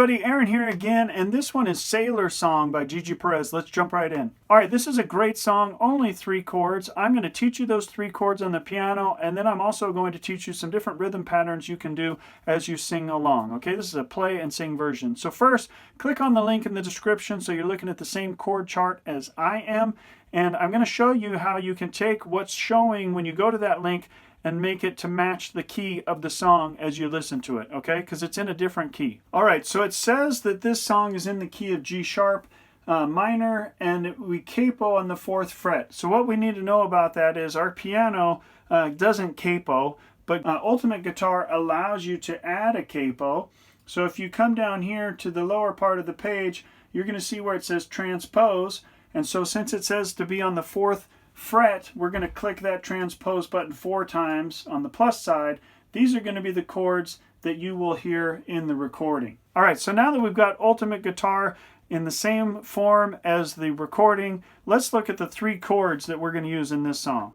everybody, Aaron here again, and this one is Sailor Song by Gigi Perez. Let's jump right in. All right, this is a great song, only 3 chords. I'm going to teach you those 3 chords on the piano, and then I'm also going to teach you some different rhythm patterns you can do as you sing along. Okay, this is a play and sing version. So first, click on the link in the description so you're looking at the same chord chart as I am, and I'm going to show you how you can take what's showing when you go to that link and make it to match the key of the song as you listen to it, okay? Because it's in a different key. All right, so it says that this song is in the key of G sharp minor, and we capo on the 4th fret. So what we need to know about that is our piano doesn't capo, but Ultimate Guitar allows you to add a capo. So if you come down here to the lower part of the page, you're going to see where it says transpose. And so since it says to be on the 4th fret, we're going to click that transpose button 4 times on the plus side. These are going to be the chords that you will hear in the recording. All right, so now that we've got Ultimate Guitar in the same form as the recording, let's look at the 3 chords that we're going to use in this song.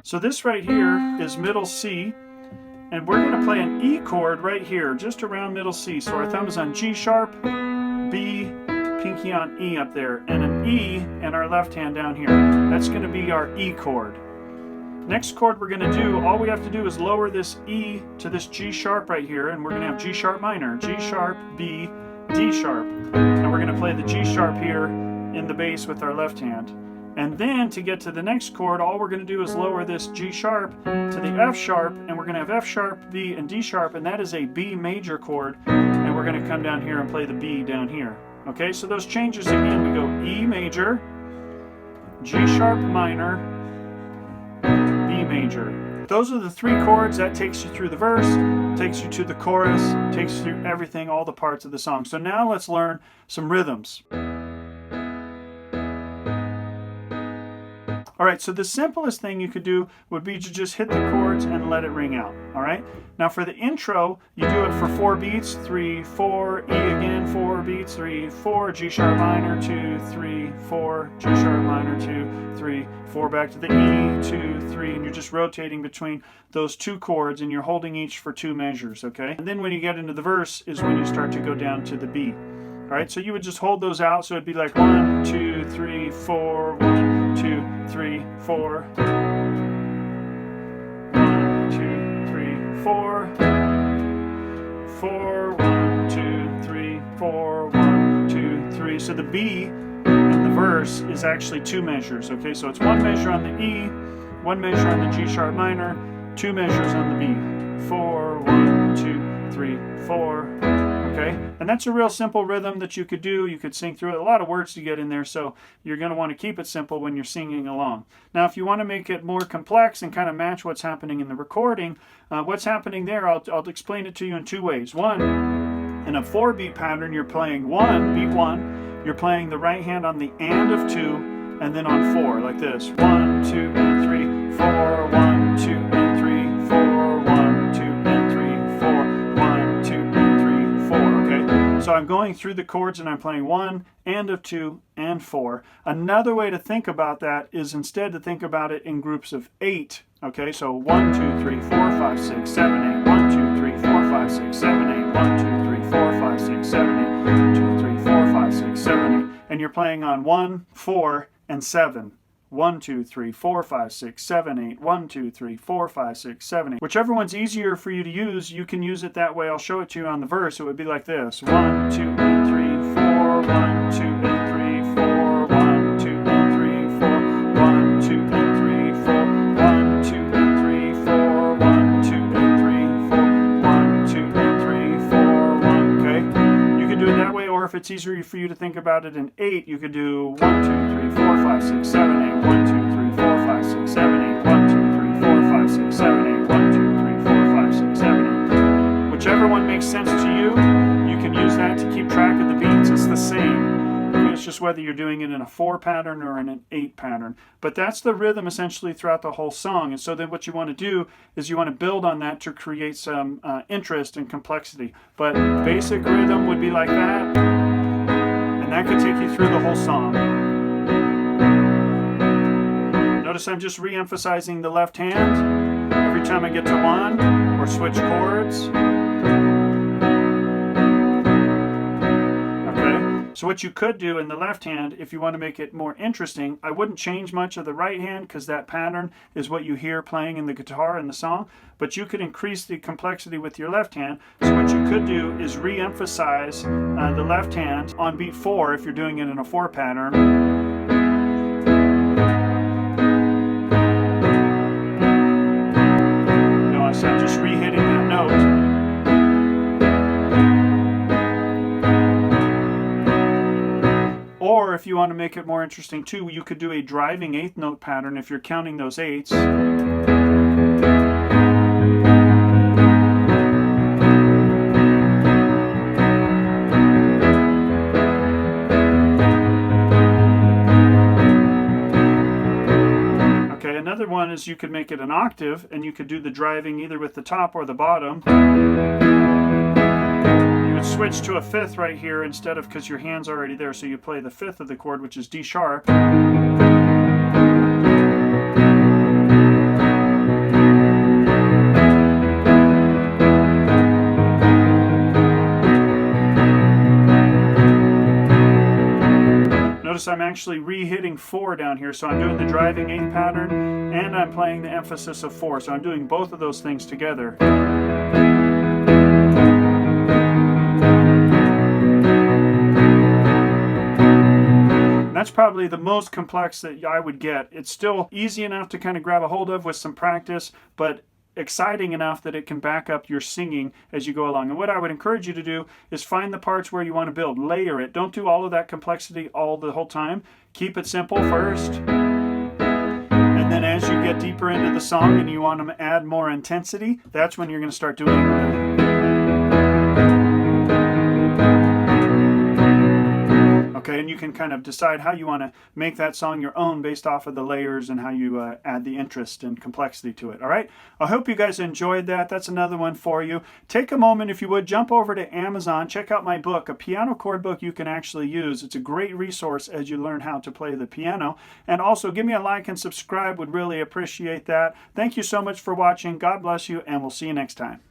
So this right here is middle C, and we're going to play an E chord right here, just around middle C. So our thumb is on G sharp, B, pinky on E up there, and an E and our left hand down here. That's going to be our E chord. Next chord we're going to do, all we have to do is lower this E to this G sharp right here, and we're going to have G sharp minor, G sharp, B, D sharp. And we're going to play the G sharp here in the bass with our left hand. And then to get to the next chord, all we're going to do is lower this G sharp to the F sharp, and we're going to have F sharp, B, and D sharp, and that is a B major chord. And we're going to come down here and play the B down here. Okay, so those changes again, we go E major, G sharp minor, B major. Those are the 3 chords. That takes you through the verse, takes you to the chorus, takes you through everything, all the parts of the song. So now let's learn some rhythms. All right, so the simplest thing you could do would be to just hit the chords and let it ring out, all right? Now for the intro, you do it for 4 beats, 3, 4, E again, 4 beats, 3, 4, G sharp minor, 2, 3, 4, G sharp minor, 2, 3, 4, back to the E, 2, 3, and you're just rotating between those 2 chords, and you're holding each for 2 measures, okay? And then when you get into the verse is when you start to go down to the B. All right, so you would just hold those out, so it'd be like 1, 2, 3, 4, 1, 2, 3, 4. 1, 2, 3, 4. 4, 1, 2, 3, 4, 1, 2, 3. So the B in the verse is actually 2 measures, okay? So it's 1 measure on the E, 1 measure on the G sharp minor, 2 measures on the B. 4, 1, 2, 3, 4. Okay, and that's a real simple rhythm that you could do. You could sing through it. A lot of words to get in there, so you're going to want to keep it simple when you're singing along. Now, if you want to make it more complex and kind of match what's happening in the recording, what's happening there, I'll explain it to you in 2 ways. One, in a 4-beat pattern, you're playing 1, beat 1, you're playing the right hand on the and of 2, and then on 4, like this. 1, 2, and 3, 4, 1, 2, and 3, 4, 1, 2, and 3, 4, 1, 2, and 3, 4, okay? So I'm going through the chords and I'm playing 1, and of 2, and 4. Another way to think about that is instead to think about it in groups of 8, okay? So 1, 2, 3, 4, 5, 6, 7, 8, 1, 2, 3, 4, 5, 6, 7, 8, 1, 2, 3, 4, 5, 6, 7, 8, 2, 3, 4, 5, 6, 7, 8. And you're playing on 1, 4, and 7. 1, 2, 3, 4, 5, 6, 7, 8. 1, 2, 3, 4, 5, 6, 7, 8. Whichever one's easier for you to use, you can use it that way. I'll show it to you on the verse. It would be like this. 1, 2, and 3, 4, 1, 2, and 3, 4, 1, 2, and 3, 4, 1, 2, and 3, 4, 1, 2, and 3, 4, 1, 2, and 3, 4, 1, 2, and 3, 4, 1. Okay? You can do it that way, or if it's easier for you to think about it in 8, you could do 1, 2, 3, 4, 5, 6, 7, 8. 1, 2, 3, 4, 5, 6, 7, 8. 1, 2, 3, 4, 5, 6, 7, 8. 1, 2, 3, 4, 5, 6, 7, 8. Whichever one makes sense to you, you can use that to keep track of the beats. It's the same. It's just whether you're doing it in a 4 pattern or in an 8 pattern. But that's the rhythm essentially throughout the whole song. And so then what you want to do is you want to build on that to create some interest and complexity. But basic rhythm would be like that. And that could take you through the whole song. Notice I'm just re-emphasizing the left hand. Every every time I get to one, or switch chords. So what you could do in the left hand, if you want to make it more interesting, I wouldn't change much of the right hand because that pattern is what you hear playing in the guitar in the song, but you could increase the complexity with your left hand. So what you could do is re-emphasize the left hand on beat 4 if you're doing it in a 4 pattern. So I'm just re-hitting that note. Or if you want to make it more interesting too, you could do a driving 8th note pattern if you're counting those 8s. Okay, another one is you could make it an octave, and you could do the driving either with the top or the bottom. Switch to a 5th right here instead of, because your hand's already there, so you play the 5th of the chord, which is D sharp. Notice I'm actually re-hitting 4 down here, so I'm doing the driving 8th pattern and I'm playing the emphasis of 4, so I'm doing both of those things together. That's probably the most complex that I would get. It's still easy enough to kind of grab a hold of with some practice, but exciting enough that it can back up your singing as you go along. And what I would encourage you to do is find the parts where you want to build. Layer it. Don't do all of that complexity the whole time. Keep it simple first. And then as you get deeper into the song and you want to add more intensity, that's when you're going to start doing okay, and you can kind of decide how you want to make that song your own based off of the layers and how you add the interest and complexity to it. All right, I hope you guys enjoyed that. That's another one for you. Take a moment, if you would, jump over to Amazon, check out my book, a piano chord book you can actually use. It's a great resource as you learn how to play the piano. And also give me a like and subscribe, would really appreciate that. Thank you so much for watching. God bless you, and we'll see you next time.